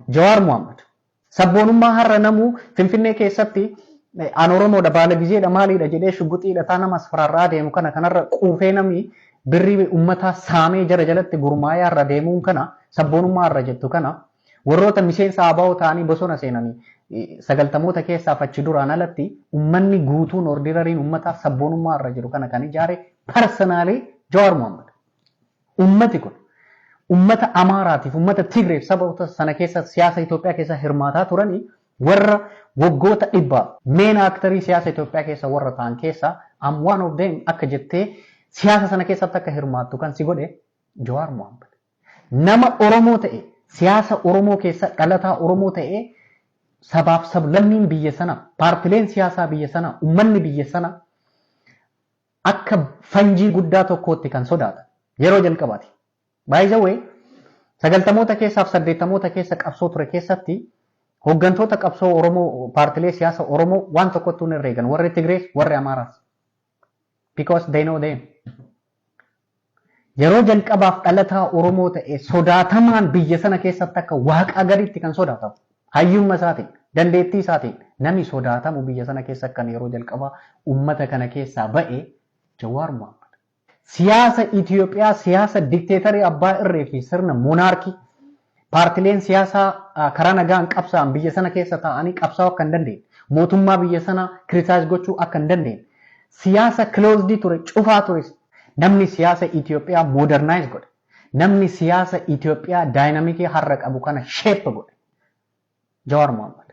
Jawaar Mohammad. Sabboonummaa har'a namuu Finfinnee keessatti aan Oromoodha baala gizeedha maaliidha jedhee shugguxiidha taa nama asfararraa deemu kanarra quufee namni birrii uummataa saamee jara jalatti gurmaa'ee har'a deemuun kana sabboonummaa har'a jettu kana warroota miseensa ABO ta'anii bosona seenanii sagaltamoota keessaa fachi duraan alatti uummanni guutuun ordinariin uummataa sabboonummaa har'a jiru kana kan ijaare personally Jawaar Mohammad. Ummati kun ummata Amaaraatiif ummata Tigreef saboota sana keessa siyaasa Itoophiyaa keessa hirmaataa turanii warra waggoota dhibbaa main actorii siyaasa Itoophiyaa keessa warra ta'an keessa am one of them akka jettee siyaasa sana keessatti akka hirmaattu kan si godhe Jawaar Mohammad. Nama Oromoo ta'e siyaasa Oromoo keessa dhalataa Oromoo ta'e sabaaf sablammiin biyya sana paartileen siyaasaa biyya sana ummanni biyya sana akka fanjii guddaa tokkootti kan sodaatan yeroo jalqabaati. By the way, sagaltamoota keessaaf saddeettamoota keessa qabsoo ture keessatti hooggantoota qabsoo Oromoo paartilee siyaasa Oromoo waan tokkotti hin herreegan warri Tigrees warri Amaaraas. Because they know them. Yeroo jalqabaaf dhalataa Oromoo ta'e sodaatamaan biyya sana keessatti akka waaqa gaditti kan sodaatamu. Hayyummaa isaatiin, dandeettii isaatiin namni sodaatamu biyya sana keessa kan yeroo jalqabaa uummata kana keessaa ba'e Jawaar Mohammad. Siyaasa Itoophiyaa siyaasa dikteetarii abbaa irree fi sirna monarkii paartileen siyaasaa karaa nagaan qabsaa'an biyya sana keessa taa'anii qabsaa'uu akka hin dandeenye mootummaa biyya sana kirisaayis gochuu akka hin dandeenye siyaasa closed ture cufaa ture namni siyaasa Itoophiyaa modernize godhe namni siyaasa Itoophiyaa dynamicii har'a qabu kana shape godhe Jawaar Mohammad.